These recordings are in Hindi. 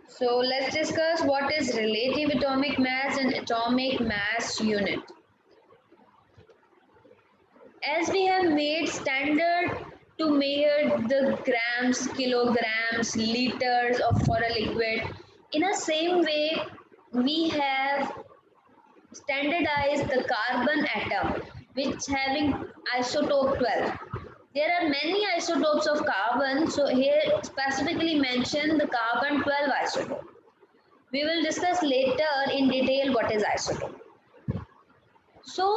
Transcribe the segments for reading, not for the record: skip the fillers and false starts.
So let's discuss what is relative atomic mass and atomic mass unit. As we have made standard to measure the grams, kilograms, liters of for a liquid, in the same way we have standardized the carbon atom which having isotope 12. There are many isotopes of carbon, so here specifically mention the carbon 12 isotope. We will discuss later in detail what is isotope. So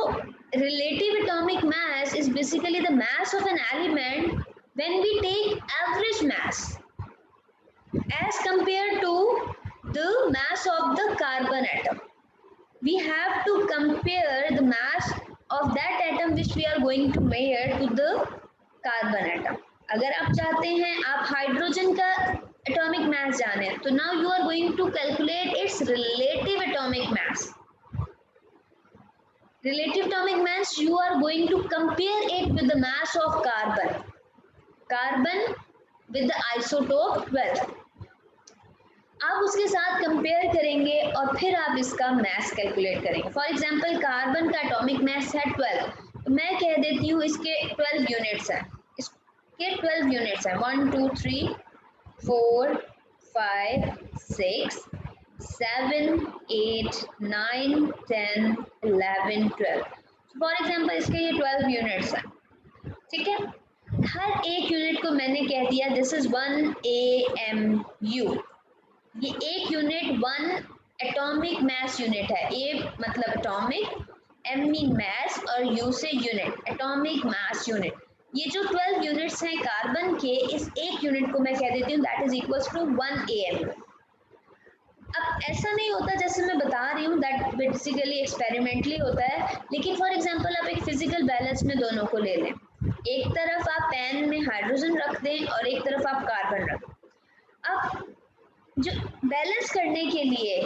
relative atomic mass is basically the mass of an element when we take average mass as compared to the mass of the carbon atom. We have to compare the mass of that atom which we are going to measure to the carbon atom. अगर आप चाहते हैं आप हाइड्रोजन का एटॉमिक मास जाने तो now you are going to calculate its relative atomic mass. Relative atomic mass, you are going to compare it with the mass of carbon with the isotope 12. आप उसके साथ कंपेयर करेंगे और फिर आप इसका मास कैलकुलेट करेंगे. फॉर एग्जांपल कार्बन का एटॉमिक मास है 12, तो मैं कह देती हूँ इसके 12 यूनिट्स हैं. इसके 12 यूनिट्स हैं 1 2 3 4 5 6 7 8 9 10 11 12. फॉर एग्जांपल इसके ये 12 यूनिट्स हैं. ठीक है, हर एक यूनिट को मैंने कह दिया दिस इज 1 AMU. ये एक यूनिट 1 एटॉमिक मास यूनिट है. ए मतलब एटॉमिक, एम मीन मास और यू से यूनिट, एटॉमिक मास यूनिट. ये जो 12 यूनिट्स हैं कार्बन के, इस एक यूनिट को मैं कह देती हूँ that is equals to 1 AMU. अब ऐसा नहीं होता जैसे मैं बता रही हूँ, दैट बेसिकली एक्सपेरिमेंटली होता है. लेकिन फॉर एग्जांपल आप एक फिजिकल बैलेंस में दोनों को ले लें. एक तरफ आप पैन में हाइड्रोजन रख दें और एक तरफ आप कार्बन रख दें. अब जो बैलेंस करने के लिए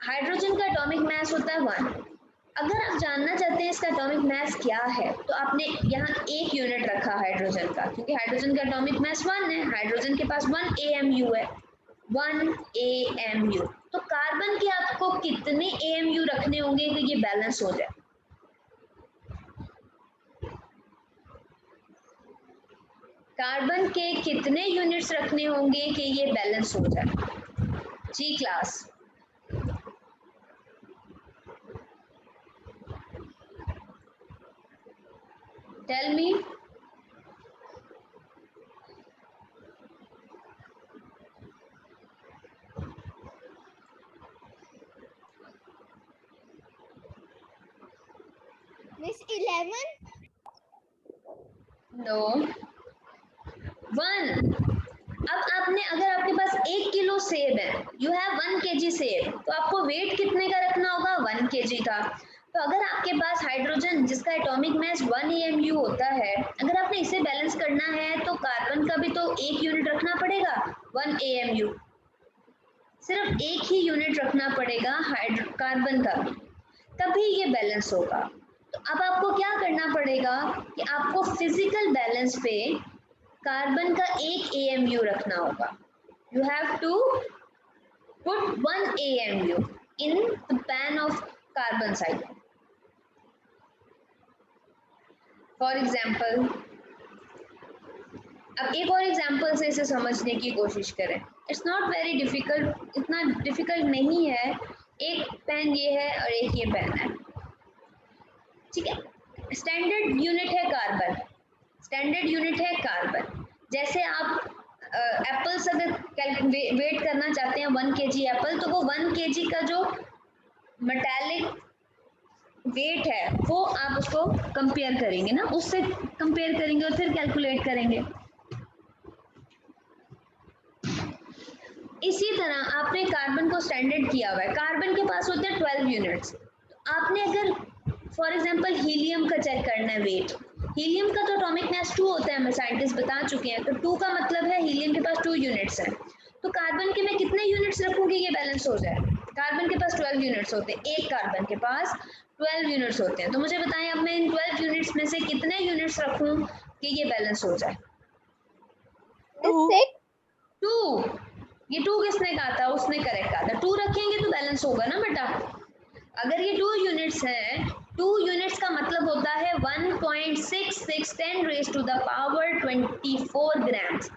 हाइड्रोजन का एटॉमिक मास होता है 1. अगर आप जानना चाहते हैं इसका एटॉमिक मास क्या है तो आपने यहाँ एक यूनिट रखा हाइड्रोजन का, क्योंकि हाइड्रोजन का एटॉमिक मास 1 है. हाइड्रोजन के पास 1 AMU है, 1 AMU. तो कार्बन के आपको कितने AMU रखने होंगे कि ये बैलेंस हो जाए? कार्बन के कितने यूनिट्स रखने होंगे कि ये बैलेंस हो जाए? जी class, tell me. Miss 11. No, 1. अब आपने, अगर आपके पास 1 किलो सेब है, यू हैव 1 kg सेब, तो आपको वेट कितने का रखना होगा? 1 kg का. तो अगर आपके पास हाइड्रोजन जिसका एटॉमिक मास 1 AMU होता है, अगर आपने इसे बैलेंस करना है तो कार्बन का भी तो एक यूनिट रखना पड़ेगा 1 AMU. सिर्फ एक ही यूनिट रखना पड़ेगा कार्बन का भी, तभी ये बैलेंस होगा. तो अब आपको क्या करना पड़ेगा कि आपको फिजिकल बैलेंस पे कार्बन का एक AMU रखना होगा. You have to put 1 AMU in the pan of carbon side. For example, अब एक और एग्जाम्पल से इसे समझने की कोशिश करें. इट्स नॉट वेरी डिफिकल्ट, इतना डिफिकल्ट नहीं है. एक पेन ये है और एक ये पेन है. ठीक है, स्टैंडर्ड यूनिट है कार्बन, स्टैंडर्ड यूनिट है कार्बन. जैसे आप एप्पल्स अगर वेट करना चाहते हैं 1 kg एप्पल, तो वो 1 kg का जो मेटालिक वेट है वो आप उसको कंपेयर करेंगे ना, उससे कंपेयर करेंगे और फिर कैलकुलेट करेंगे. इसी तरह आपने कार्बन को स्टैंडर्ड किया हुआ है. कार्बन के पास होते हैं 12 यूनिट्स. आपने अगर फॉर एग्जांपल हीलियम का चेक करना है वेट, हीलियम का तो एटॉमिक मास 2 होता है, हमें साइंटिस्ट बता चुके हैं. तो 2 का मतलब है हीलियम के पास 2 यूनिट्स हैं. तो कार्बन के मैं कितने यूनिट्स रखूंगी ये बैलेंस हो जाए? कार्बन के पास 12 यूनिट्स होते हैं, एक कार्बन के पास 12 यूनिट्स होते हैं। तो मुझे बताएं अब मैं इन 12 यूनिट्स में से कितने यूनिट्स रखूं कि ये बैलेंस हो जाए? 6। 2। ये 2 किसने कहा था? उसने करेक्ट कहा था। 2 रखेंगे तो बैलेंस होगा ना बेटा। अगर ये 2 यूनिट्स हैं, 2 यूनिट्स का मतलब होता है 1.66 10 raised to the power 24 grams।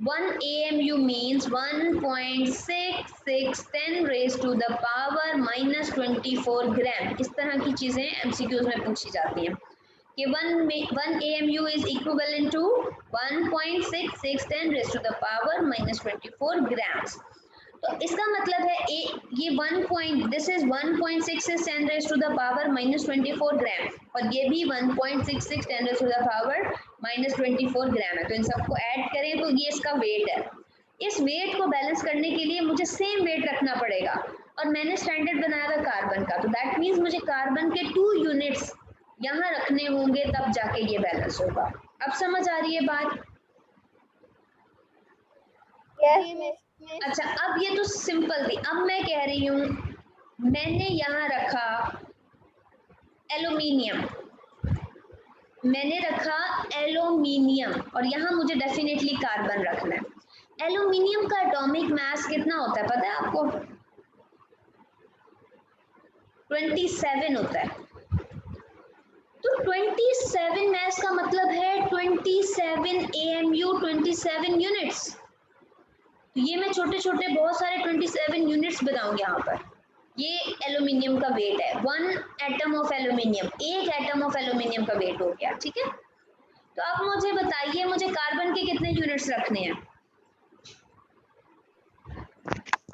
1 AMU means 1.66 10 raised to the power minus 24 ग्राम। इस तरह की चीजें MCQs में पूछी जाती हैं कि 1 AMU is equivalent to 1.66 10 raised to the power minus 24 grams। तो इसका मतलब है ये 1.66 10 raised to the power minus 24 ग्राम और ये भी 1.66 10 raised to the power minus 24 ग्राम है। तो इन सबको ऐड करें तो ये इसका वेट है। इस वेट को बैलेंस करने के लिए मुझे सेम वेट रखना पड़ेगा और मैंने स्टैंडर्ड बनाया था कार्बन का, तो दैट मीन्स मुझे कार्बन के 2 यूनिट्स यहाँ रखने होंगे तब जाके ये बैलेंस होगा। अब समझ आ रही है बात? अच्छा, अब ये तो सिंपल थी। अब मैं कह रही हूँ मैंने यहाँ रखा एल्यूमिनियम, मैंने रखा एल्यूमिनियम और यहाँ मुझे डेफिनेटली कार्बन रखना है। एल्यूमिनियम का एटॉमिक मास कितना होता है पता है आपको? 27 होता है। तो 27 मास का मतलब है 27 AMU 27 यूनिट्स। तो ये मैं छोटे छोटे बहुत सारे 27 यूनिट्स बनाऊंगी यहाँ पर। ये एल्यूमिनियम का वेट है, 1 एटम ऑफ एल्यूमिनियम, एक एटम ऑफ एल्यूमिनियम का वेट हो गया, ठीक है। तो अब मुझे बताइए मुझे कार्बन के कितने यूनिट्स रखने हैं?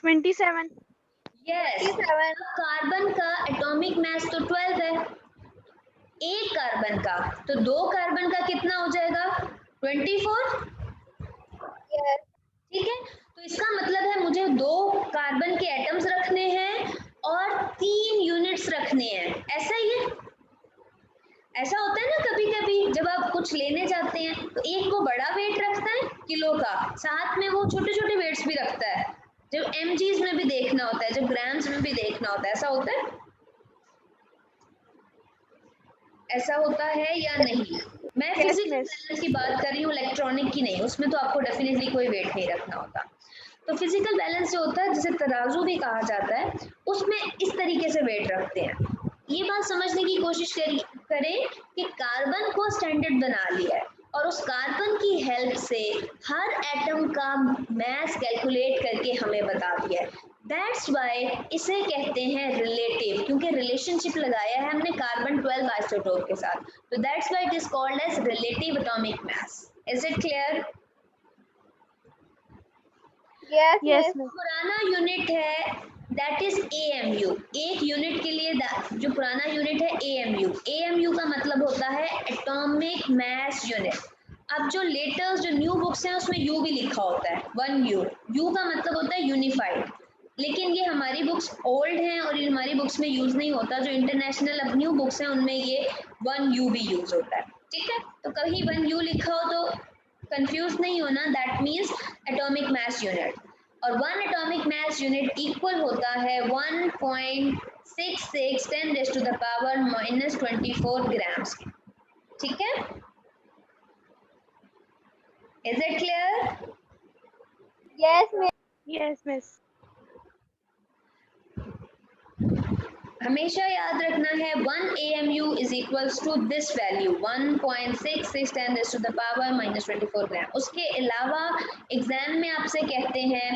27। यस, कार्बन का एटॉमिक मास तो 12 है एक कार्बन का, तो 2 कार्बन का कितना हो जाएगा? 24। ठीक है, तो इसका मतलब है मुझे 2 कार्बन के एटम्स रखने हैं और 3 यूनिट्स रखने हैं। ऐसा ही है, ऐसा होता है ना कभी कभी जब आप कुछ लेने जाते हैं तो एक को बड़ा वेट रखता है किलो का, साथ में वो छोटे छोटे वेट्स भी रखता है, जब mgs में भी देखना होता है, जब ग्राम्स में भी देखना होता है। ऐसा होता है? ऐसा होता है या नहीं? मैं फिजिकल बैलेंस की बात कर रही हूँ, इलेक्ट्रॉनिक की नहीं, उसमें तो आपको डेफिनेटली कोई वेट नहीं रखना होता। तो फिजिकल बैलेंस जो होता है जिसे तराजू भी कहा जाता है, उसमें इस तरीके से वेट रखते हैं। ये बात समझने की कोशिश करें कि कार्बन को स्टैंडर्ड बना लिया है और उस कार्बन की हेल्प से हर एटम का मास कैलकुलेट करके हमें बता दिया है। दैट्स वाई इसे कहते हैं रिलेटिव, क्योंकि रिलेशनशिप लगाया है हमने कार्बन 12 आइसोटोप के साथ, तो that's why it is called as relative atomic mass. Is it clear? Yes. पुराना यूनिट है दैट इज AMU। एक यूनिट के लिए जो पुराना यूनिट है AMU। AMU का मतलब होता है एटॉमिक मास यूनिट। अब जो लेटेस्ट जो न्यू बुक्स हैं उसमें U भी लिखा होता है, 1U। U का मतलब होता है यूनिफाइड, लेकिन ये हमारी बुक्स ओल्ड हैं और ये हमारी बुक्स में यूज नहीं होता। जो इंटरनेशनल अब न्यू बुक्स हैं उनमें ये 1U भी यूज होता है, ठीक है। तो कहीं 1U लिखा हो तो कंफ्यूज नहीं होना, that means atomic mass unit. और 1 एटॉमिक मास यूनिट इक्वल होता है 1.66 10 raised to the power minus 24 grams के, ठीक है। Is it clear? Yes, miss. हमेशा याद रखना है 1 AMU is equals to this value 1.66 10 raised to the power minus 24 ग्राम। उसके अलावा एग्जाम में आपसे कहते हैं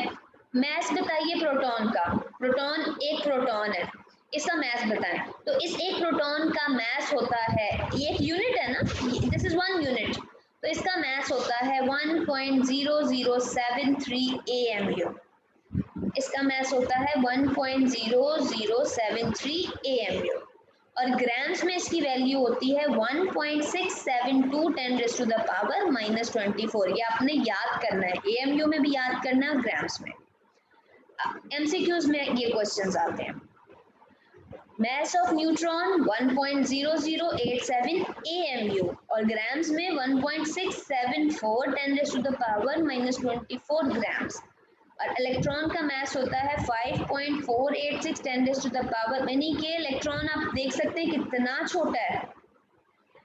मास बताइए प्रोटॉन का। प्रोटॉन एक प्रोटॉन है, इसका मास बताएं। तो इस एक प्रोटॉन का मास होता है, ये एक यूनिट है ना, दिस इज 1 यूनिट, तो इसका मास होता है 1.0073 AMU। इसका मास होता है 1.0073 AMU और ग्राम्स में इसकी वैल्यू होती है 1.672 10 raised to the power minus 24। ये आपने याद करना है, AMU में भी याद करना है, ग्राम्स में। MCQs में ये क्वेश्चंस आते हैं। मास ऑफ न्यूट्रॉन 1.0087 AMU और ग्राम्स में 1.674 10 raised to the power minus 24 grams. और इलेक्ट्रॉन का मास होता है 5.486 10⁻⁴, यानी कि इलेक्ट्रॉन आप देख सकते हैं कितना छोटा है।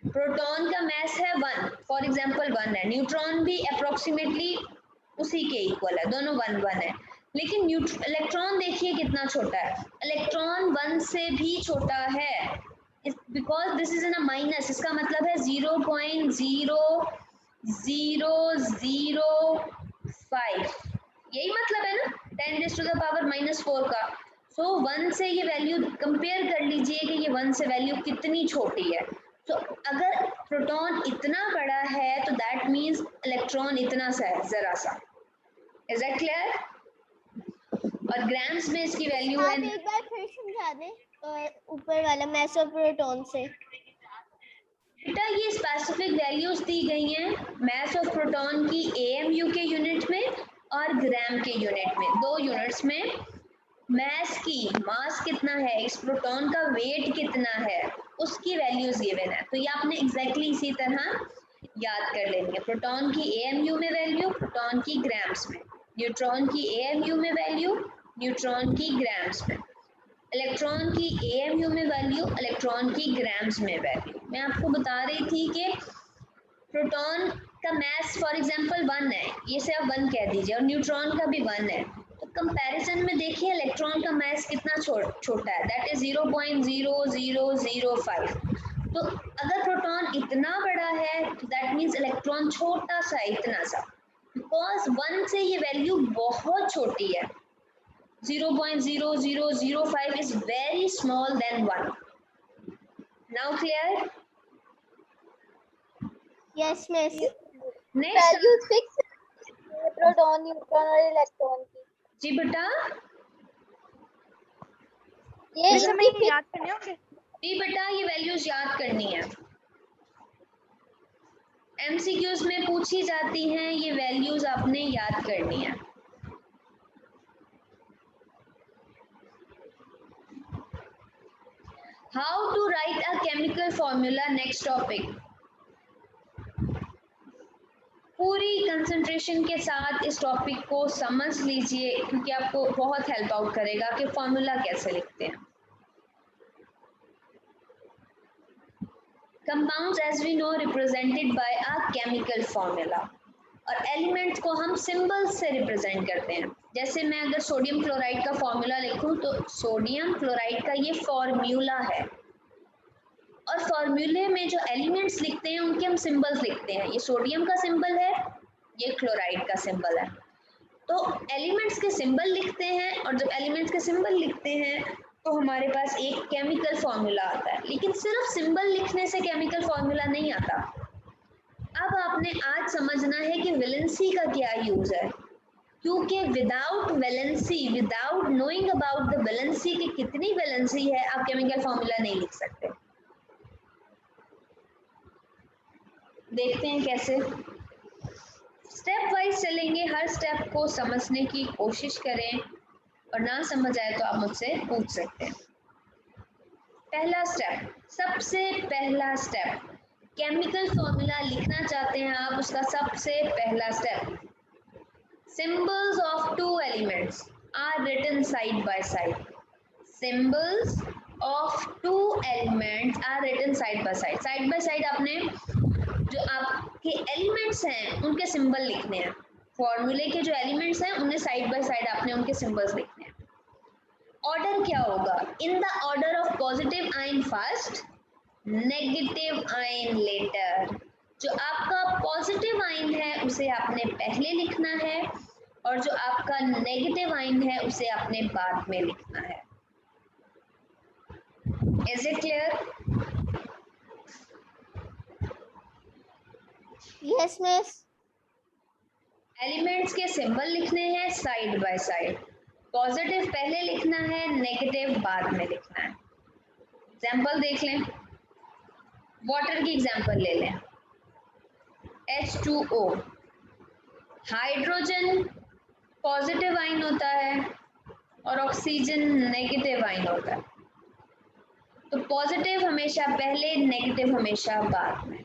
प्रोटॉन का मास है 1, फॉर एग्जांपल 1 है। न्यूट्रॉन भी अप्रोक्सीमेटली उसी के इक्वल है, दोनों 1 1 है। लेकिन इलेक्ट्रॉन देखिए कितना छोटा है, इलेक्ट्रॉन 1 से भी छोटा है, because this is in a minus, इसका मतलब है 0.00005, यही मतलब है ना 10⁻⁻⁴ का। सो 1 से ये वैल्यू कंपेयर कर लीजिए कि ये 1 से वैल्यू कितनी छोटी है। तो अगर प्रोटॉन इतना बड़ा है तो दैट मीन्स इलेक्ट्रॉन इतना सा है, जरा सा। Is that clear? और ग्राम्स में इसकी वैल्यू है। आप एक बार फिर समझा दें ऊपर वाला मास ऑफ प्रोटॉन से। बेटा ये स्पेसिफिक वैल्यूज दी गई हैं मास ऑफ प्रोटॉन की AMU के यूनिट में और ग्राम के यूनिट में, 2 यूनिट्स में मास की, मास कितना है, इस प्रोटॉन का वेट कितना है, उसकी वैल्यूज गिवन है। तो ये आपने एग्जैक्टली इसी तरह याद कर लेनी है। प्रोटॉन की AMU में वैल्यू, प्रोटॉन की ग्राम्स में, न्यूट्रॉन की AMU में वैल्यू, न्यूट्रॉन की ग्राम्स में, इलेक्ट्रॉन की AMU में वैल्यू, इलेक्ट्रॉन की ग्राम्स में वैल्यू। मैं आपको बता रही थी कि प्रोटॉन का मास फॉर एग्जांपल 1 है, ये से आप 1 कह दीजिए, और न्यूट्रॉन का भी 1 है, तो कंपैरिजन में देखिए इलेक्ट्रॉन का मास कितना छोटा है, दैट इज 0.0005। तो अगर प्रोटॉन इतना बड़ा है तो दैट मीन्स इलेक्ट्रॉन छोटा सा, इतना सा, बिकॉज 1 से ये वैल्यू बहुत छोटी है। 0.0005 is very small than 1. Now clear? Yes miss. Next, values fix proton, neutron और इलेक्ट्रॉन की। जी बेटा, ये हमें इनकी याद करने होंगे। जी बेटा ये वैल्यूज याद करनी है, MCQs में पूछी जाती हैं, ये वैल्यूज आपने याद करनी है। How to write a chemical formula? Next topic. पूरी कंसंट्रेशन के साथ इस टॉपिक को समझ लीजिए, क्योंकि आपको बहुत हेल्प आउट करेगा कि फॉर्मूला कैसे लिखते हैं। Compounds as we know represented by a chemical formula, और एलिमेंट्स को हम सिंबल्स से रिप्रेजेंट करते हैं। जैसे मैं अगर सोडियम क्लोराइड का फॉर्मूला लिखूं तो सोडियम क्लोराइड का ये फॉर्मूला है, और फॉर्मूले में जो एलिमेंट्स लिखते हैं उनके हम सिंबल्स लिखते हैं। ये सोडियम का सिंबल है, ये क्लोराइड का सिंबल है। तो एलिमेंट्स के सिंबल लिखते हैं, और जब एलिमेंट्स के सिंबल लिखते हैं तो हमारे पास एक केमिकल फॉर्मूला आता है। लेकिन सिर्फ सिंबल लिखने से केमिकल फॉर्मूला नहीं आता। अब आपने आज समझना है कि वैलेंसी का क्या यूज है, क्योंकि without valency, without knowing about the valency कि कितनी वैलेंसी है, आप केमिकल फॉर्मूला नहीं लिख सकते। देखते हैं कैसे, स्टेप वाइज चलेंगे, हर स्टेप को समझने की कोशिश करें, और ना समझ आए तो आप मुझसे पूछ सकते हैं। पहला स्टेप, सबसे पहला स्टेप, केमिकल फॉर्मूला लिखना चाहते हैं आप, उसका सबसे पहला step, symbols of two elements are written side by side. Symbols of two elements are written side by side. Side by side आपने जो आपके एलिमेंट्स हैं उनके सिंबल लिखने हैं, फॉर्मूले के जो एलिमेंट्स हैं उन्हें साइड बाय साइड आपने उनके सिंबल्स लिखने हैं। ऑर्डर क्या होगा, in the order of positive ion first, negative ion later. जो आपका पॉजिटिव आयन है उसे आपने पहले लिखना है, और जो आपका नेगेटिव आयन है उसे आपने बाद में लिखना है। Is it clear? Yes miss. Elements के सिंबल लिखने हैं साइड बाय साइड, पॉजिटिव पहले लिखना है, नेगेटिव बाद में लिखना है। एग्जाम्पल देख लें, वाटर की एग्जाम्पल ले लें, H2O, हाइड्रोजन पॉजिटिव आयन होता है और ऑक्सीजन नेगेटिव आयन होता है। तो पॉजिटिव हमेशा पहले, नेगेटिव हमेशा बाद में।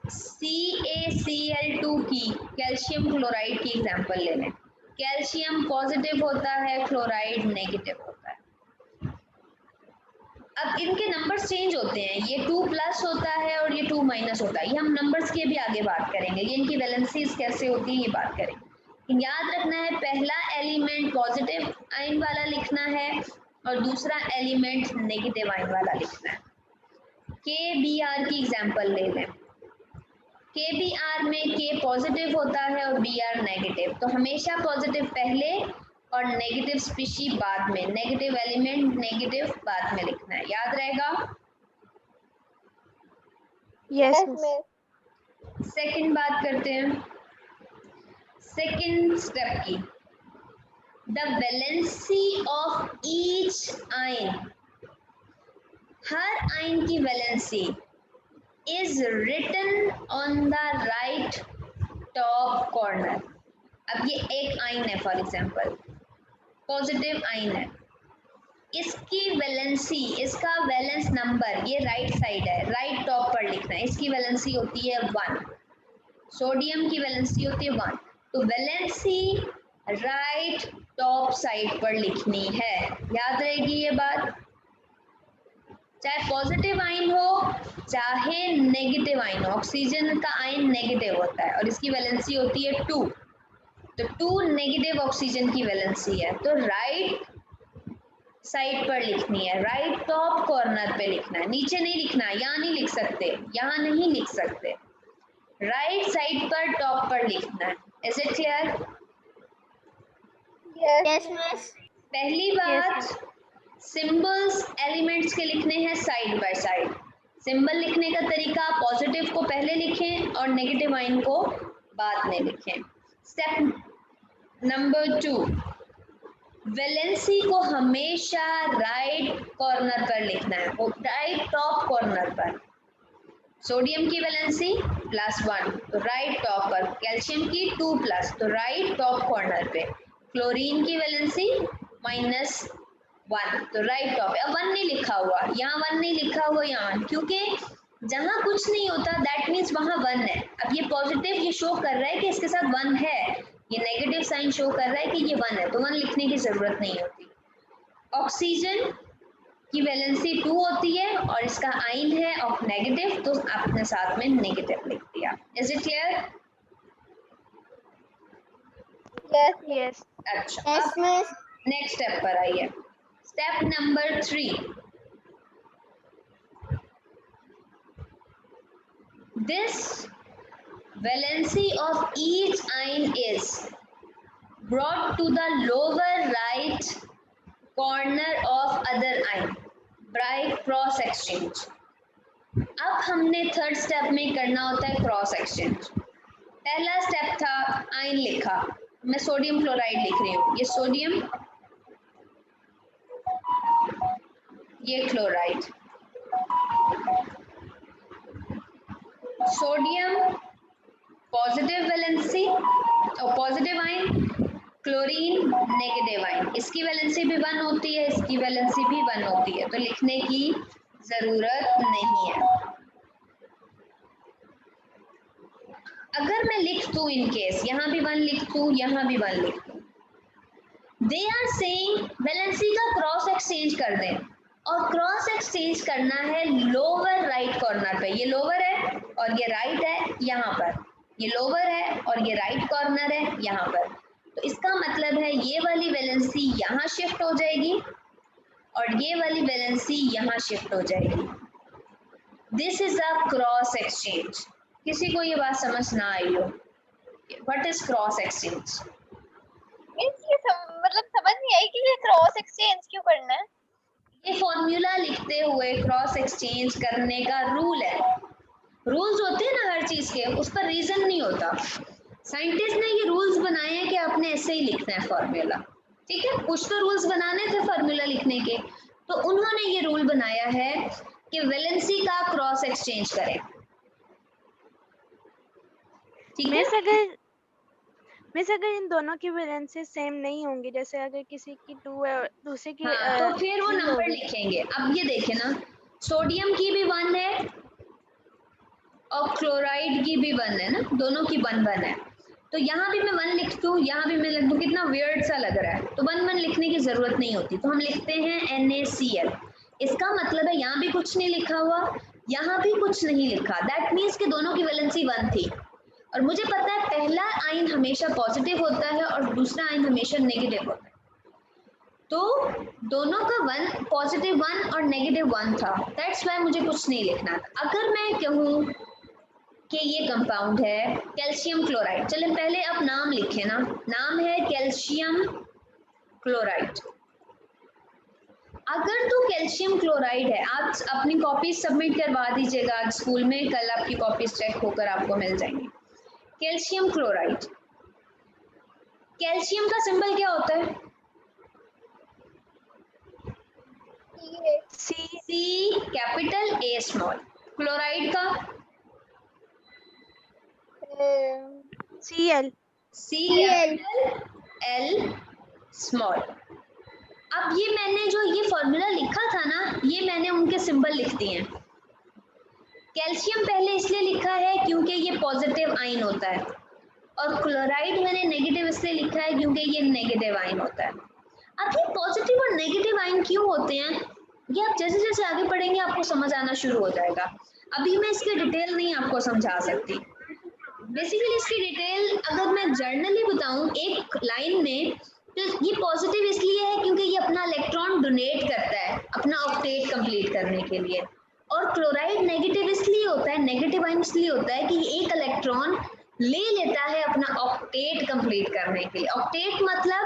CaCl2 की, कैल्शियम क्लोराइड की एग्जाम्पल ले लें, कैल्शियम पॉजिटिव होता है, क्लोराइड नेगेटिव होता है। अब इनके नंबर्स चेंज होते हैं, ये 2+ होता है और ये 2- होता है। ये हम नंबर्स की भी आगे बात करेंगे, ये इनकी वैलेंसीज कैसे होती है ये बात करेंगे। याद रखना है पहला एलिमेंट पॉजिटिव आयन वाला लिखना है और दूसरा एलिमेंट नेगेटिव आयन वाला लिखना है। KBr की एग्जांपल ले लें। KBr में K पॉजिटिव होता है और Br नेगेटिव, तो हमेशा पॉजिटिव पहले और नेगेटिव स्पीशी बाद में, नेगेटिव एलिमेंट नेगेटिव बाद में लिखना है, याद रहेगा। यस सेकंड बात करते हैं, सेकंड स्टेप की, the valency of each ion, her ion की valency is written on the right top corner। अब ये एक आयन है, फॉर एग्जांपल पॉजिटिव आयन है, इसकी वैलेंसी, इसका वैलेंस नंबर ये राइट साइड है, राइट टॉप पर लिखना है। इसकी वैलेंसी होती है 1, सोडियम की वैलेंसी होती है 1, तो वैलेंसी राइट टॉप साइड पर लिखनी है, याद रहेगी ये बात। चाहे पॉजिटिव आयन हो चाहे नेगेटिव आयन हो, ऑक्सीजन का आयन नेगेटिव होता है और इसकी वैलेंसी होती है 2, तो 2 नेगेटिव ऑक्सीजन की वैलेंसी है, तो राइट साइड पर लिखनी है, राइट टॉप कॉर्नर पे लिखना है, नीचे नहीं लिखना, यहाँ नहीं लिख सकते, यहाँ नहीं लिख सकते, राइट साइड पर टॉप पर लिखना है। Is it clear? Yes miss. पहली बात, सिंबल्स एलिमेंट्स के लिखने हैं साइड बाय साइड। सिंबल लिखने का तरीका, पॉजिटिव को पहले लिखें और नेगेटिव आयन को बाद में लिखें। स्टेप नंबर 2, वैलेंसी को हमेशा राइट कॉर्नर पर लिखना है, राइट टॉप कॉर्नर पर। सोडियम की वैलेंसी +1 तो राइट टॉप पर, कैल्शियम की 2+, तो राइट टॉप कॉर्नर पे, क्लोरीन की वैलेंसी -1 तो राइट टॉप। अब 1 नहीं लिखा हुआ, यहाँ 1 नहीं लिखा हुआ, यहाँ, क्योंकि जहाँ कुछ नहीं होता दैट मीन्स वहाँ 1 है। अब ये पॉजिटिव ये शो कर रहा है कि इसके साथ 1 है, ये नेगेटिव साइन शो कर रहा है कि ये 1 है, तो 1 लिखने की जरूरत नहीं होती। ऑक्सीजन की वैलेंसी 2 होती है और इसका आयन है ऑफ नेगेटिव, तो आपने साथ में नेगेटिव लिख दिया। Is it clear? यस अच्छा, अब नेक्स्ट स्टेप पर आइए। Step number 3, this valency of each ion is brought to the lower right corner of other ion by cross exchange। अब हमने थर्ड स्टेप में करना होता है क्रॉस एक्सचेंज। पहला स्टेप था आयन लिखा, मैं सोडियम क्लोराइड लिख रही हूँ, ये सोडियम, ये क्लोराइड, सोडियम पॉजिटिव वैलेंसी और positive ion, chlorine negative ion, इसकी वैलेंसी भी 1 होती है, इसकी वैलेंसी भी 1 होती है, तो लिखने की जरूरत नहीं है। अगर मैं लिख दूं इन केस, यहाँ भी 1 लिख दूं, यहाँ भी 1 लिख दूं, दे आर सेइंग वैलेंसी का क्रॉस एक्सचेंज कर दें, और क्रॉस एक्सचेंज करना है लोअर राइट कॉर्नर पे। ये लोअर है और ये राइट है यहाँ पर, ये लोअर है और ये राइट कॉर्नर है यहाँ पर, तो इसका मतलब है ये वाली वैलेंसी यहाँ शिफ्ट हो जाएगी और ये वाली वैलेंसी यहाँ शिफ्ट हो जाएगी। This is a cross exchange. किसी को ये बात समझ ना आई हो, व्हाट इज क्रॉस एक्सचेंज? मतलब समझ नहीं आई कि ये क्रॉस एक्सचेंज क्यों करना है। ये फॉर्मूला लिखते हुए क्रॉस एक्सचेंज करने का रूल है। रूल्स होते हैं ना हर चीज के, उस पर रीजन नहीं होता। साइंटिस्ट ने ये रूल्स बनाए हैं कि आपने ऐसे ही लिखना है फॉर्मूला, ठीक है। कुछ तो रूल्स बनाने थे फॉर्मूला लिखने के, तो उन्होंने ये रूल बनाया है कि वैलेंसी का क्रॉस एक्सचेंज करें, ठीक है। मिस अगर इन दोनों की वैलेंसी सेम नहीं होंगी, जैसे अगर किसी की 2 है दूसरे की हाँ, तो फिर वो नंबर लिखेंगे। अब ये देखें ना, सोडियम की भी 1 है और क्लोराइड की भी 1 है ना, दोनों की 1 1 है, तो यहाँ भी मैं 1 लिखती हूँ, यहाँ भी मैं लिख दूँ, कितना वियर्ड सा लग रहा है, तो 1 लिखने की जरूरत नहीं होती, तो हम लिखते हैं NaCl। इसका मतलब है यहाँ भी कुछ नहीं लिखा हुआ, यहाँ भी कुछ नहीं लिखा, दैट मीन्स कि दोनों की वैलेंसी 1 थी। और मुझे पता है पहला आयन हमेशा पॉजिटिव होता है और दूसरा आयन हमेशा नेगेटिव होता है, तो दोनों का 1 पॉजिटिव 1 और नेगेटिव 1 था, दैट्स वाई मुझे कुछ नहीं लिखना था। अगर मैं कहूँ कि ये कंपाउंड है कैल्शियम क्लोराइड, चलें पहले आप नाम लिखें ना, नाम है कैल्शियम क्लोराइड। अगर तो कैल्शियम क्लोराइड है, आप अपनी कॉपीज सबमिट करवा दीजिएगा आज स्कूल में, कल आपकी कॉपीज चेक होकर आपको मिल जाएंगी। कैल्शियम क्लोराइड, कैल्शियम का सिंबल क्या होता है? सी कैपिटल ए स्मॉल। क्लोराइड का Cl। सी कैपिटल एल स्मॉल। अब ये मैंने जो ये फॉर्मूला लिखा था ना, ये मैंने उनके सिंबल लिख दिए हैं। कैल्शियम पहले इसलिए लिखा है क्योंकि ये पॉजिटिव आयन होता है, और क्लोराइड मैंने नेगेटिव इसलिए लिखा है क्योंकि ये नेगेटिव आयन होता है। अब ये पॉजिटिव और नेगेटिव आयन क्यों होते हैं, ये आप जैसे जैसे आगे पढ़ेंगे आपको समझ आना शुरू हो जाएगा। अभी मैं इसकी डिटेल नहीं आपको समझा सकती। बेसिकली इसकी डिटेल अगर मैं जर्नली बताऊं एक लाइन में, तो ये पॉजिटिव इसलिए है क्योंकि ये अपना इलेक्ट्रॉन डोनेट करता है अपना ऑक्टेट कंप्लीट करने के लिए, और क्लोराइड नेगेटिव इसलिए होता है, नेगेटिव आयन इसलिए होता है कि एक इलेक्ट्रॉन ले लेता है अपना ऑक्टेट कंप्लीट करने के लिए। ऑक्टेट मतलब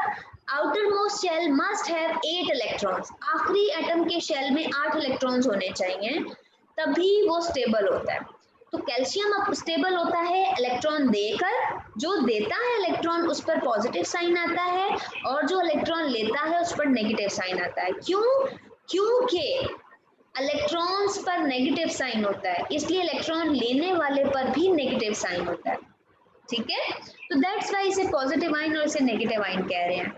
outermost shell must have 8 electrons, आखिरी एटम के शेल में 8 इलेक्ट्रॉन्स होने चाहिए, तभी वो स्टेबल होता है। तो कैल्शियम अब स्टेबल होता है इलेक्ट्रॉन देकर, जो देता है इलेक्ट्रॉन उस पर पॉजिटिव साइन आता है, और जो इलेक्ट्रॉन लेता है उस पर नेगेटिव साइन आता है। क्यों? क्योंकि इलेक्ट्रॉन्स पर नेगेटिव साइन होता है, इसलिए इलेक्ट्रॉन लेने वाले पर भी नेगेटिव साइन होता है। ठीक है, तो दैट्स वाई इसे पॉजिटिव आयन और इसे नेगेटिव आयन कह रहे हैं।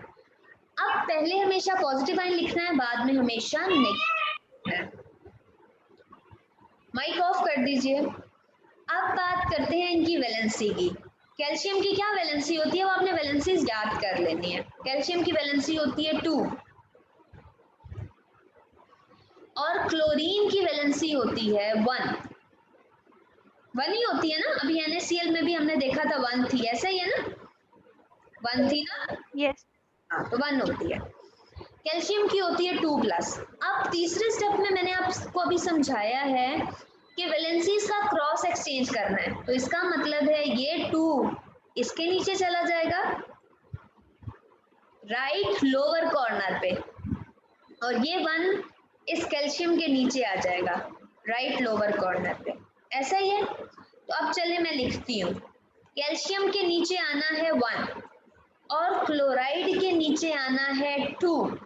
अब पहले हमेशा पॉजिटिव आयन लिखना है, बाद में हमेशा नेगेटिव है। माइक ऑफ कर दीजिए। अब बात करते हैं इनकी वैलेंसी की। कैल्शियम की क्या वैलेंसी होती है, वो आपने वैलेंसीज याद कर लेनी है। कैल्शियम की वैलेंसी होती है 2, और क्लोरीन की वैलेंसी होती है 1 ही होती है ना। अभी NaCl में भी हमने देखा था 1 थी, ऐसा ही है ना, 1 थी ना। यस। हाँ, तो 1 होती है। कैल्शियम की होती है 2+। अब तीसरे स्टेप में मैंने आपको अभी समझाया है कि वैलेंसीज का क्रॉस एक्सचेंज करना है, तो इसका मतलब है ये 2 इसके नीचे चला जाएगा राइट लोअर कॉर्नर पे, और ये 1 इस कैल्शियम के नीचे आ जाएगा राइट लोअर कॉर्नर पे, ऐसा ही है। तो अब चलिए मैं लिखती हूँ, कैल्शियम के नीचे आना है 1 और क्लोराइड के नीचे आना है 2।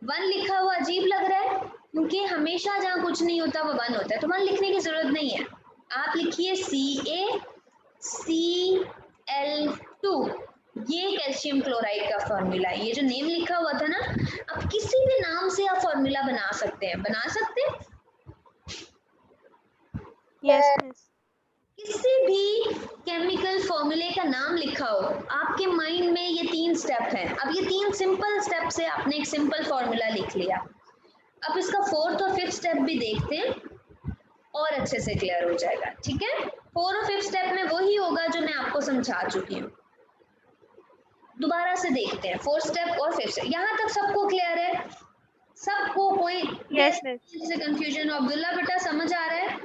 1 लिखा हुआ अजीब लग रहा है क्योंकि हमेशा जहाँ कुछ नहीं होता वो 1 होता है, तो 1 लिखने की जरूरत नहीं है। आप लिखिए CaCl2, ये कैल्शियम क्लोराइड का फॉर्मूला है। ये जो नेम लिखा हुआ था ना, आप किसी भी नाम से आप फॉर्मूला बना सकते हैं, बना सकते हैं। यस। किसी भी केमिकल फॉर्मूले का नाम लिखा हो, आपके माइंड में ये 3 स्टेप हैं। अब ये 3 सिंपल स्टेप से आपने एक सिंपल फॉर्मूला लिख लिया। अब इसका 4th और 5th स्टेप भी देखते हैं और अच्छे से क्लियर हो जाएगा। ठीक है, 4 और 5th स्टेप में वही होगा जो मैं आपको समझा चुकी हूँ। दोबारा से देखते हैं 4th स्टेप और 5th स्टेप। यहाँ तक सबको क्लियर है? सबको कोई यस से कंफ्यूजन? अब्दुल्ला बेटा समझ आ रहा है?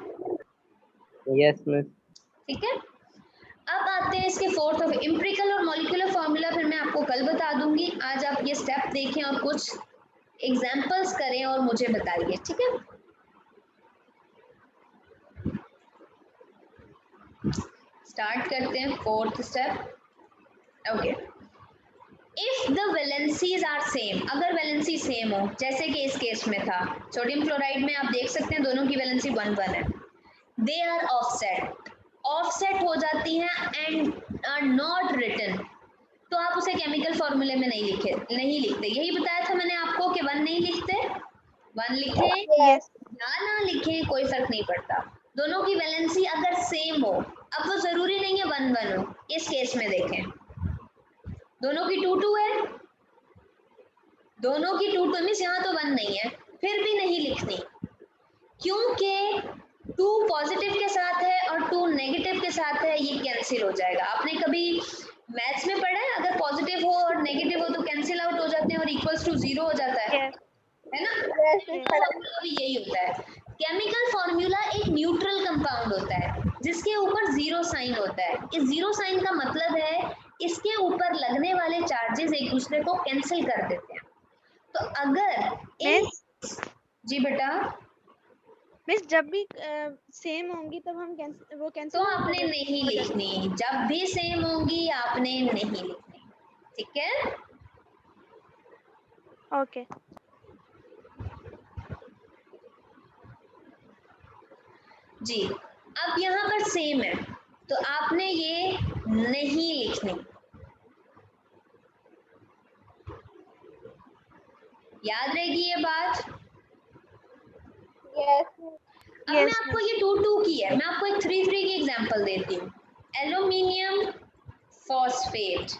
Yes miss. ठीक है, अब आते हैं इसके 4th और एम्पिरिकल और मॉलिक्यूलर फॉर्मूला, फिर मैं आपको कल बता दूंगी। आज आप ये स्टेप देखें और कुछ एग्जाम्पल्स करें और मुझे बताइए। ठीक है, स्टार्ट करते हैं 4th step. Okay, if the valencies are same, अगर वैलेंसी सेम हो, जैसे कि इस केस में था सोडियम क्लोराइड में, आप देख सकते हैं दोनों की वैलेंसी 1 है। दे आर ऑफसेट, ऑफसेट हो जाती हैं एंड आर नॉट रिटन, तो आप उसे केमिकल फॉर्मूले में नहीं लिखते। यही बताया था मैंने आपको कि 1 नहीं लिखते, 1 लिखें या ना लिखें कोई फर्क नहीं पड़ता। दोनों की वैलेंसी अगर सेम सेम हो, अब वो जरूरी नहीं है 1 1 हो। इस केस में देखें दोनों की 2 2 है, दोनों की 2 2 मीन्स यहाँ तो 1 नहीं है, फिर भी नहीं लिखनी क्योंकि 2 पॉजिटिव के साथ है और 2 नेगेटिव के साथ है, ये कैंसिल हो जाएगा। आपने कभी मैथ्स में पढ़ा है अगर पॉजिटिव हो और नेगेटिव हो तो कैंसिल आउट हो जाते हैं और इक्वल्स टू 0 हो जाता है ना? फॉर्मूला भी यही होता है। केमिकल फॉर्मूला एक न्यूट्रल कंपाउंड होता है जिसके ऊपर 0 साइन होता है। इस 0 साइन का मतलब है इसके ऊपर लगने वाले चार्जेस एक दूसरे को कैंसिल कर देते हैं। तो अगर जी बेटा मिस जब भी सेम होंगी तब हम वो कैंसिल तो आपने नहीं लिखनी, जब भी सेम होंगी आपने नहीं लिखनी, ठीक है? ओके जी, अब यहाँ पर सेम है तो आपने ये नहीं लिखनी। याद रहेगी ये बात? अब मैं आपको ये 2 2 की है, मैं आपको एक 3 3 की एग्जांपल देती हूँ। एल्यूमिनियम फॉस्फेट,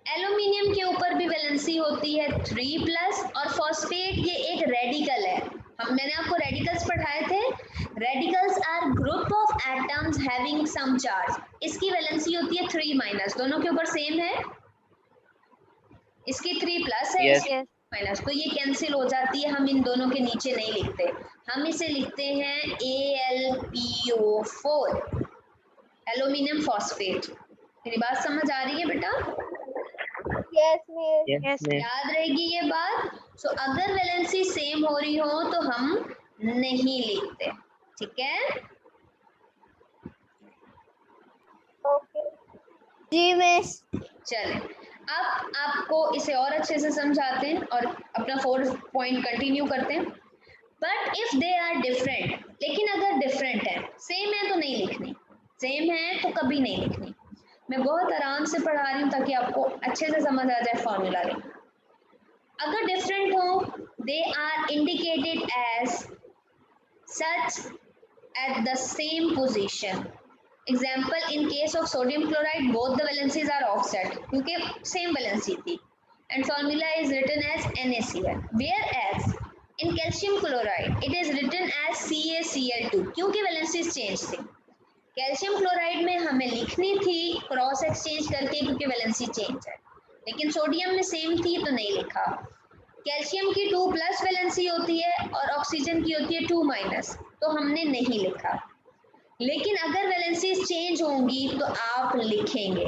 एल्यूमिनियम के ऊपर भी वैलेंसी होती है 3+ और फॉस्फेट ये एक रेडिकल है। मैंने आपको रेडिकल्स पढ़ाए थे। Radicals are group of atoms having some charge. इसकी वैलेंसी होती है 3-, दोनों के ऊपर सेम है। इसकी 3+ है, Yes. इसकी माइनस, तो ये कैंसिल हो जाती है। हम इन दोनों के नीचे नहीं लिखते, हम इसे लिखते हैं AlPO4, एल्यूमिनियम फॉस्फेट। मेरी बात समझ आ रही है बेटा? Yes, miss. Yes, Yes. miss. याद रहेगी ये बात? सो अगर वैलेंसी सेम हो रही हो तो हम नहीं लिखते, ठीक है? Okay. जी मिस। चले, अब आपको इसे और अच्छे से समझाते हैं और अपना 4th पॉइंट कंटिन्यू करते हैं। But if they are different, लेकिन अगर डिफरेंट है, सेम है तो नहीं लिखनी, सेम है तो कभी नहीं लिखनी। मैं बहुत आराम से पढ़ा रही हूँ ताकि आपको अच्छे से समझ आ जाए फॉर्मूला लिखना। अगर डिफरेंट हो, they are indicated as such at the same position. Example, in case of sodium chloride both the valencies are offset, क्योंकि सेम वैलेंसी थी, and formula is written as NaCl, whereas in calcium chloride it is written as CaCl2, क्योंकि वैलेंसीज चेंज थी। कैल्शियम क्लोराइड में हमें लिखनी थी क्रॉस एक्सचेंज करके क्योंकि वैलेंसी चेंज है, लेकिन सोडियम में सेम थी तो नहीं लिखा। कैल्शियम की 2+ वैलेंसी होती है और ऑक्सीजन की होती है 2-, तो हमने नहीं लिखा। लेकिन अगर वैलेंसीज चेंज होंगी तो आप लिखेंगे,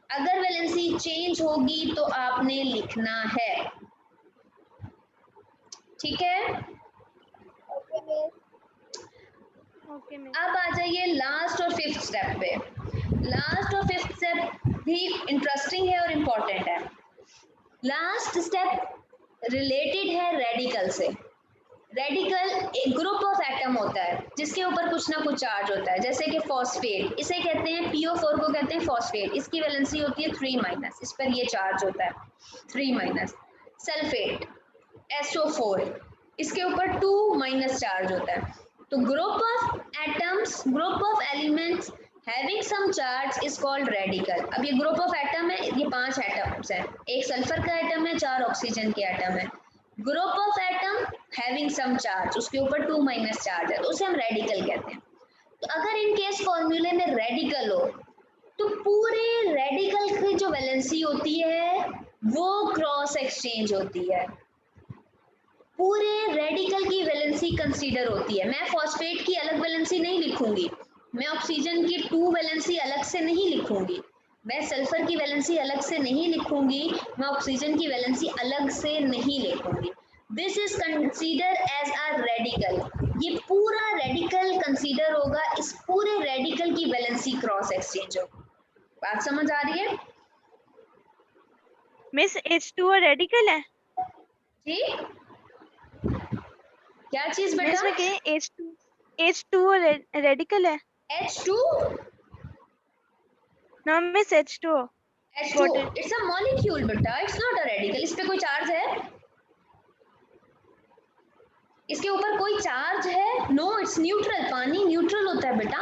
अगर वैलेंसी चेंज होगी तो आपने लिखना है, ठीक है? Okay, miss. Okay miss. अब आ जाइए लास्ट और 5th स्टेप पे। लास्ट और 5th स्टेप भी इंटरेस्टिंग है और इम्पोर्टेंट है। लास्ट स्टेप रिलेटेड है रेडिकल से। रेडिकल एक ग्रुप ऑफ एटम होता है जिसके ऊपर कुछ ना कुछ चार्ज होता है, जैसे कि फॉस्फेट, इसे कहते हैं PO4 को कहते हैं फॉस्फेट, इसकी वैलेंसी होती है 3-, इस पर ये चार्ज होता है 3-। सल्फेट SO4, इसके ऊपर 2- चार्ज होता है। तो group of atoms, group of elements having some charge is called radical. अब ये ग्रुप ऑफ एटम है, ये 5 एटम्स हैं, एक सल्फर का एटम है, 4 ऑक्सीजन के एटम है। Group of atom having some charge, उसके ऊपर 2- चार्ज है, तो उसे हम रेडिकल कहते हैं। तो अगर इन केस फॉर्मूले में रेडिकल हो तो पूरे रेडिकल की जो वैलेंसी होती है वो क्रॉस एक्सचेंज होती है, पूरे रेडिकल की वैलेंसी कंसीडर होती है। मैं फॉस्फेट की अलग वैलेंसी नहीं लिखूंगी, मैं ऑक्सीजन की 2 वैलेंसी अलग से नहीं लिखूंगी, मैं सल्फर की वैलेंसी अलग से नहीं लिखूंगी, मैं ऑक्सीजन की वैलेंसी अलग से नहीं लिखूंगी। This is consider as a radical. ये पूरा रेडिकल कंसीडर होगा, इस पूरे रेडिकल की वैलेंसी क्रॉस एक्सचेंज होगी। बात समझ आ रही है? मिस H2O रेडिकल है? जी, क्या चीज मिस बेटा? मैं कह H2O रेडिकल है? H2? No miss H2O H2 Water. It's a molecule बेटा, इट्स नॉट अ रेडिकल। इस पे कोई चार्ज है? इसके ऊपर कोई चार्ज है? No, it's neutral. पानी न्यूट्रल होता है बेटा,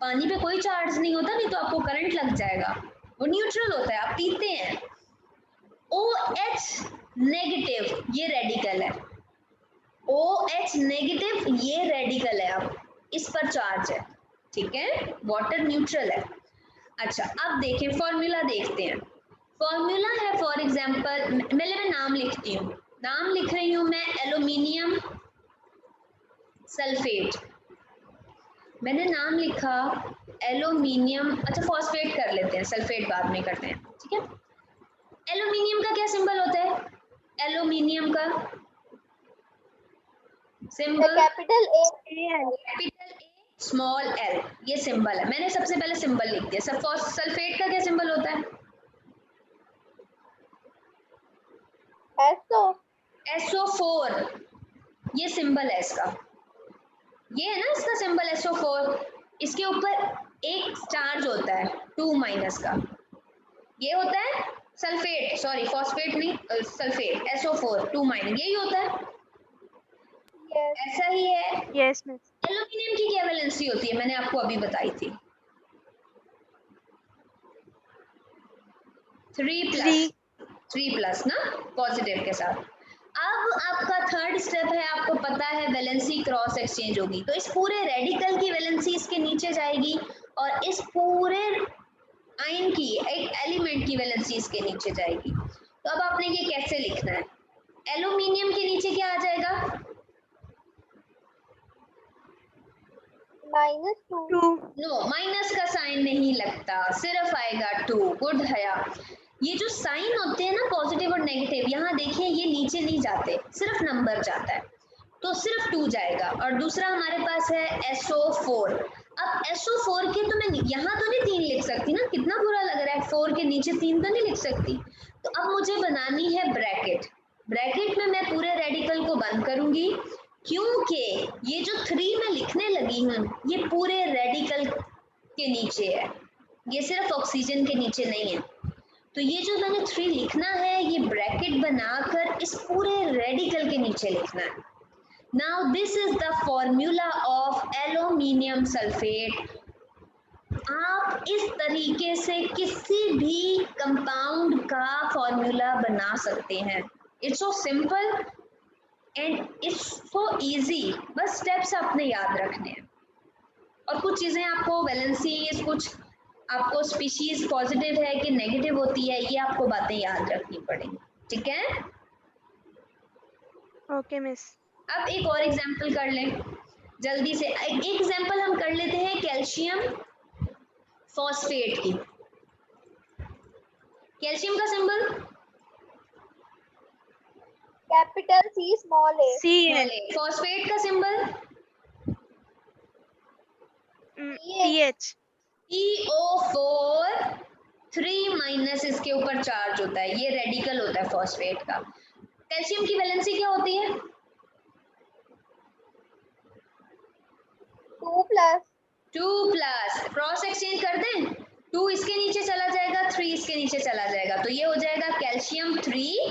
पानी पे कोई चार्ज नहीं होता, नहीं तो आपको करंट लग जाएगा। वो न्यूट्रल होता है, आप पीते हैं। OH नेगेटिव ये रेडिकल है, OH नेगेटिव ये रेडिकल है, अब इस पर चार्ज है, ठीक है। वाटर न्यूट्रल है। अच्छा, अब देखें फॉर्मूला देखते हैं। फॉर्मूला है फॉर एग्जांपल, मैं नाम लिखती हूँ, नाम लिख रही हूँ मैं एल्यूमिनियम सल्फेट। मैंने नाम लिखा एल्यूमिनियम, अच्छा फॉस्फेट कर लेते हैं, सल्फेट बाद में करते हैं, ठीक है। एल्यूमिनियम का क्या सिंबल होता है? एल्यूमिनियम का symbol capital A, capital A small L, ये सिंबल है। मैंने सबसे पहले सिंबल लिख दिया। सब सल्फेट का क्या सिंबल होता है? SO4, ये सिंबल है इसका, ये है ना इसका सिंबल SO4। इसके ऊपर एक चार्ज होता है 2- का, ये होता है सल्फेट, सॉरी फॉस्फेट नहीं, सल्फेट SO4 2-, यही होता है। ऐसा ही है। Yes miss. एल्यूमिनियम की क्या वैलेंसी होती है? मैंने आपको अभी बताई थी, 3+ ना, पॉजिटिव के साथ। अब आपका थर्ड स्टेप है, आपको पता है वैलेंसी क्रॉस एक्सचेंज होगी, तो इस पूरे रेडिकल की वैलेंसी इसके नीचे जाएगी और इस पूरे आयन की, एक एलिमेंट की वैलेंसी इसके नीचे जाएगी। तो अब आपने ये कैसे लिखना है? एल्यूमिनियम के नीचे क्या आ जाएगा? -2। नो, माइनस का साइन नहीं लगता, सिर्फ आएगा 2। गुड हया। ये जो साइन होते हैं ना पॉजिटिव और नेगेटिव, यहाँ देखिए ये नीचे नहीं जाते, सिर्फ नंबर जाता है, तो सिर्फ 2 जाएगा। और दूसरा हमारे पास है SO4। अब SO4 के तो मैं यहाँ तो नहीं 3 लिख सकती ना, कितना बुरा लग रहा है, 4 के नीचे 3 तो नहीं लिख सकती। तो अब मुझे बनानी है ब्रैकेट। ब्रैकेट में मैं पूरे रेडिकल को बंद करूंगी, क्योंकि ये जो 3 मैं लिखने लगी हूँ ये पूरे रेडिकल के नीचे है, ये सिर्फ ऑक्सीजन के नीचे नहीं है। तो ये जो मैंने 3 लिखना है, ये ब्रैकेट बनाकर इस पूरे रेडिकल के नीचे लिखना है। Now this is the formula of aluminium sulphate. आप इस तरीके से किसी भी कंपाउंड का फॉर्मूला बना सकते हैं। It's so simple and it's so easy, बस स्टेप्स आपने याद रखने हैं। और कुछ चीज़ें आपको वैलेंसी, कुछ आपको स्पीशीज पॉजिटिव है कि नेगेटिव होती है, ये आपको बातें याद रखनी पड़ेंगी, ठीक है। Okay miss. अब एक और एग्जांपल कर लें जल्दी से। एक एग्जांपल हम कर लेते हैं कैल्शियम फॉस्फेट की। कैल्शियम का symbol capital C small a। CN phosphate का सिंबल PH। PO4 3- इसके ऊपर चार्ज होता है, ये रेडिकल होता है फॉस्फेट का। कैल्शियम की वैलेंसी क्या होती है? 2+। क्रॉस एक्सचेंज कर दें, 2 इसके नीचे चला जाएगा, 3 इसके नीचे चला जाएगा, तो ये हो जाएगा कैल्शियम 3।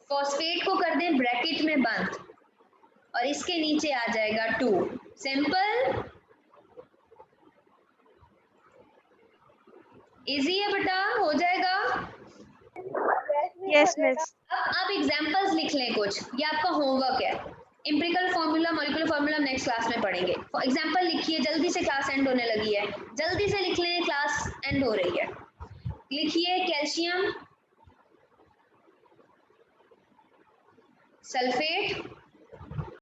फॉस्फेट को कर दें ब्रैकेट में बंद और इसके नीचे आ जाएगा 2। सिंपल, इजी है बेटा, हो जाएगा। Yes miss. अब एग्जांपल्स लिख लें कुछ, ये आपका होमवर्क है। Empirical formula, molecular formula next class में पढ़ेंगे। एग्जांपल लिखिए, जल्दी से, क्लास एंड होने लगी है, जल्दी से लिख लें, क्लास एंड हो रही है। लिखिए कैल्शियम सल्फेट